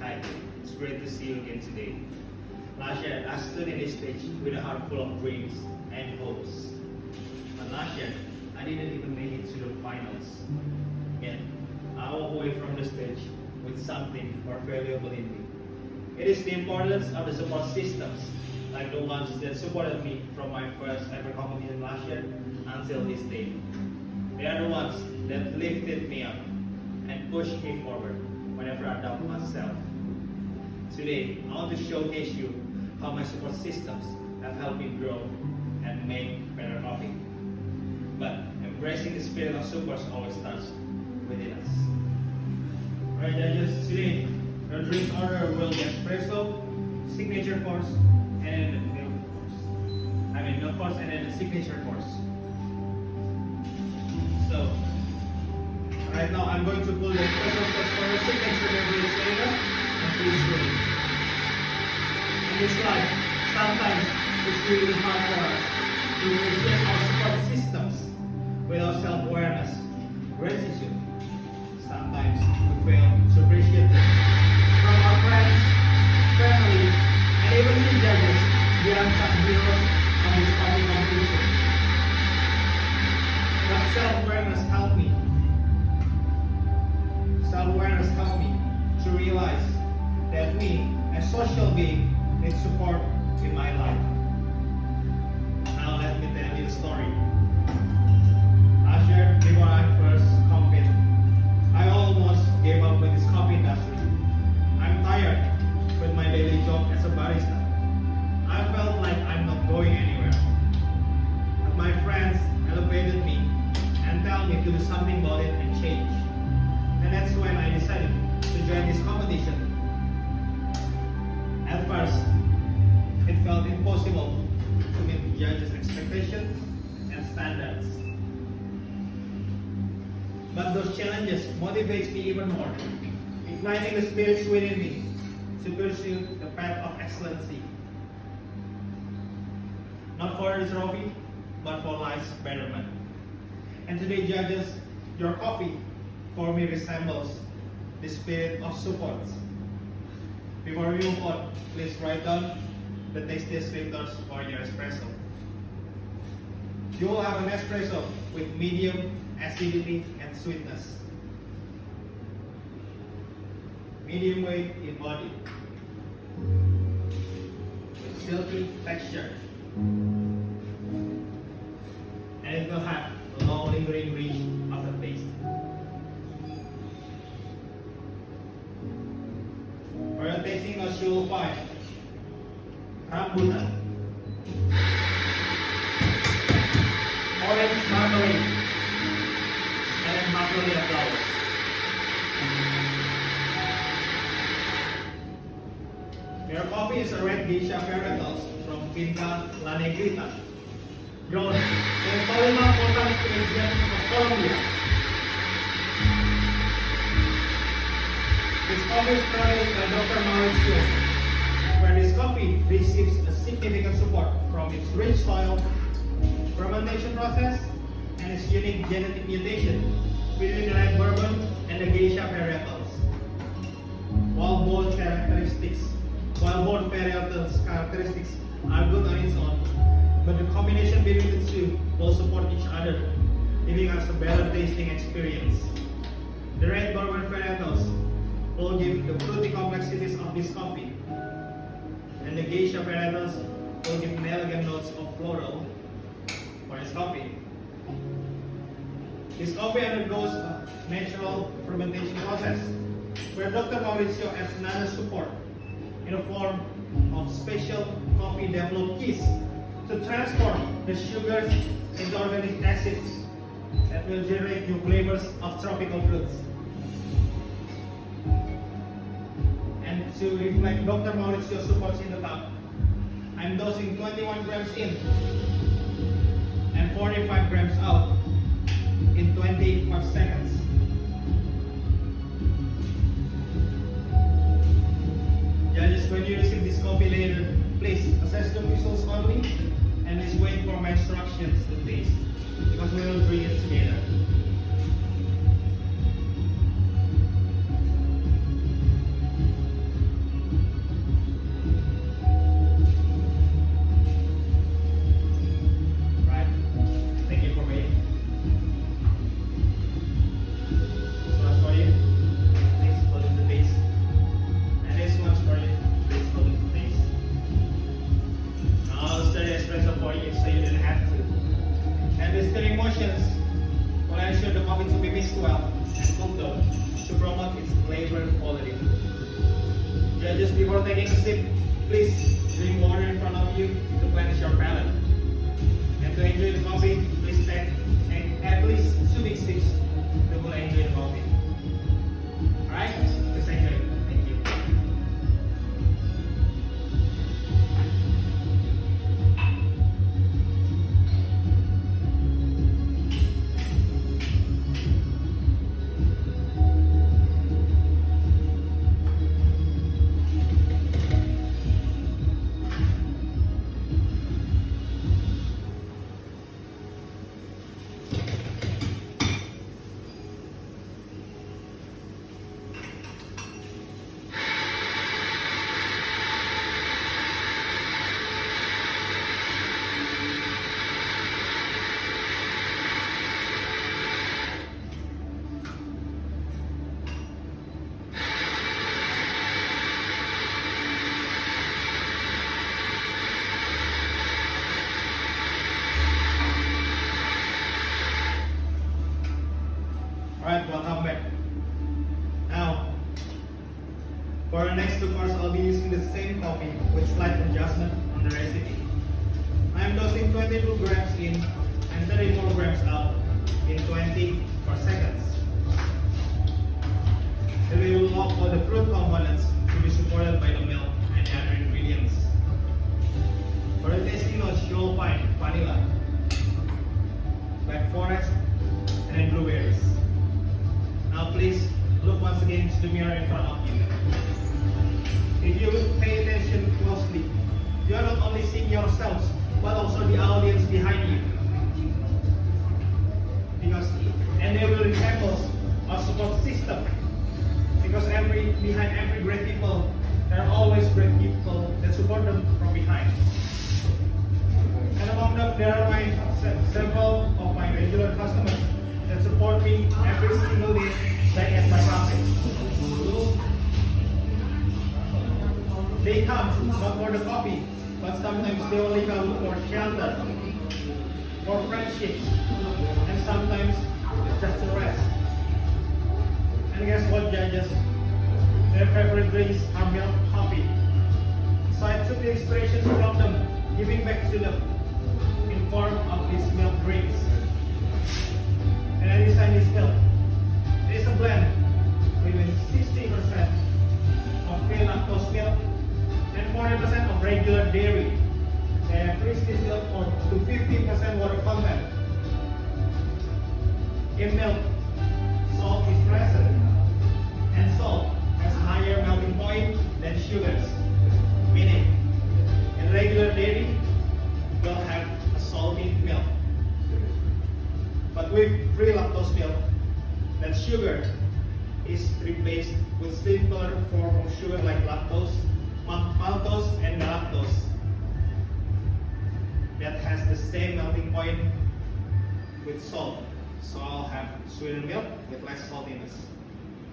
Hi, it's great to see you again today. Last year, I stood in this stage with a heart full of dreams and hopes. But last year, I didn't even make it to the finals. Yet, I walked away from the stage with something more valuable in me. It is the importance of the support systems, like the ones that supported me from my first ever competition last year until this day. They are the ones that lifted me up and pushed me forward whenever I doubt myself. Today, I want to showcase you how my support systems have helped me grow and make better coffee. But embracing the spirit of support always starts within us. Alright, judges, today your drink order will be espresso, signature course, and then the milk course. Milk course and then the signature course. So, right now I'm going to pull the espresso course for your signature beverage later, and please wait. In this life, sometimes it's really hard for us to appreciate our support systems without self-awareness, gratitude. Sometimes we fail to appreciate them. From our friends, family, and even the judges, we are some heroes of this coffee competition. But self-awareness helped me. Self-awareness helped me to realize that me, as social being, need support in my life. Now let me tell you the story. Last year, before I first competed, I almost gave up with this coffee industry. I'm tired with my daily job as a barista. I felt like I'm not going anywhere. But my friends elevated me and tell me to do something about it and change. And that's when I decided to join this competition. At first, it felt impossible to meet the judges' expectations and standards. But those challenges motivate me even more, igniting the spirits within me to pursue the path of excellency. Not for the trophy, but for life's betterment. And today, judges, your coffee for me resembles the spirit of support. Before we move on, please write down the taste descriptors for your espresso. You will have an espresso with medium acidity and sweetness, medium weight in body, with silky texture, and it will have a long lingering reach of the taste. For your tasting notes, you will find rambutan, orange marmalade, and then magnolia flowers. Your coffee is a red geisha varietals from Finca La Negrita, grown in Tolima Volcanic region of Colombia. This coffee is produced by Dr. Mauricio, where this coffee receives a significant support from its rich soil, fermentation process, and its unique genetic mutation between the red bourbon and the geisha varietals. While both characteristics are good on its own, but the combination between the two will support each other, giving us a better tasting experience. The red bourbon varietals will give the fruity complexities of this coffee, and the geisha varietals will give elegant notes of floral for this coffee. This coffee undergoes a natural fermentation process, where Dr. Mauricio adds another support in the form of special coffee developed yeast to transform the sugars into organic acids that will generate new flavors of tropical fruits. And to reflect Dr. Mauricio's supports in the cup, I'm dosing 21 grams in and 45 grams out in 25 seconds. Judges, when you receive this coffee later, please assess the visuals only and please wait for my instructions to taste, because we will drink it together. to promote its flavor quality. Judges, before taking a sip, please drink water in front of you to cleanse your palate. And to enjoy the coffee, please take at least 2 big sips to fully enjoy the coffee. Alright? Please enjoy. Thank you. Alright, welcome back. Now, for the next 2 courses, I'll be using the same coffee with slight adjustment on the recipe. I am dosing 22 grams in and 34 grams out in 20 per seconds. Then we will lock all the fruit components to be supported by the milk and the other ingredients. For the tasting notes, you will find vanilla, black forest, and then blueberries. Now please look once again to the mirror in front of you. If you pay attention closely, you are not only seeing yourselves, but also the audience behind you. And they will resemble our support system. Because behind every great people, there are always great people that support them from behind. And among them, there are several of my regular customers that support me every single day back at my cafe. They come not for the coffee, but sometimes they only come for shelter, for friendships, and sometimes just to rest. And guess what, judges? Their favorite drinks are milk coffee. So I took the inspiration from them, giving back to them in form of these milk drinks. And I designed this milk. It is a blend between 60% of free lactose milk and 40% of regular dairy. And I freeze this milk to 50% water content. In milk, salt is present, and salt has a higher melting point than sugars. Meaning, in regular dairy, we'll have a salty milk. But with free lactose milk, that sugar is replaced with simpler form of sugar like lactose, maltose, and galactose that has the same melting point with salt. So I'll have sweeter milk with less saltiness.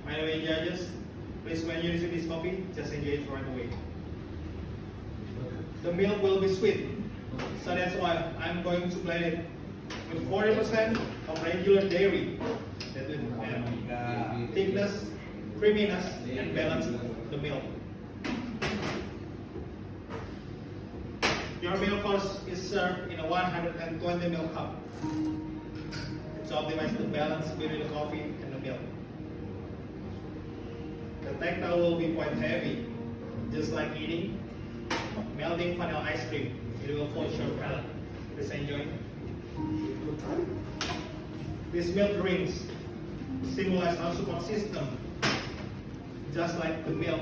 By the way, judges, please when you receive this coffee, just enjoy it right away. The milk will be sweet, so that's why I'm going to blend it with 40% of regular dairy that will add thickness, creaminess, and balance the milk. Your milk course is served in a 120 ml cup to optimize the balance between the coffee and the milk. The tactile will be quite heavy, just like eating melting vanilla ice cream. It will coat your palate. Please enjoy. These milk drinks symbolize our support system. Just like the milk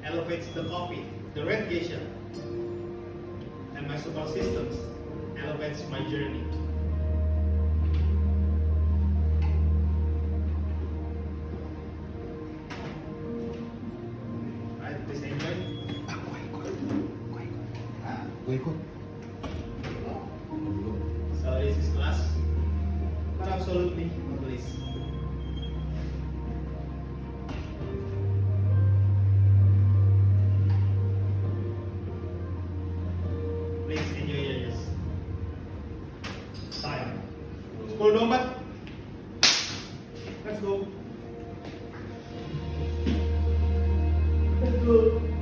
elevates the coffee, the red geisha, and my support systems elevates my journey. Right, please enjoy. So this is last, but absolutely not least. Please enjoy your time. School number. Let's go. But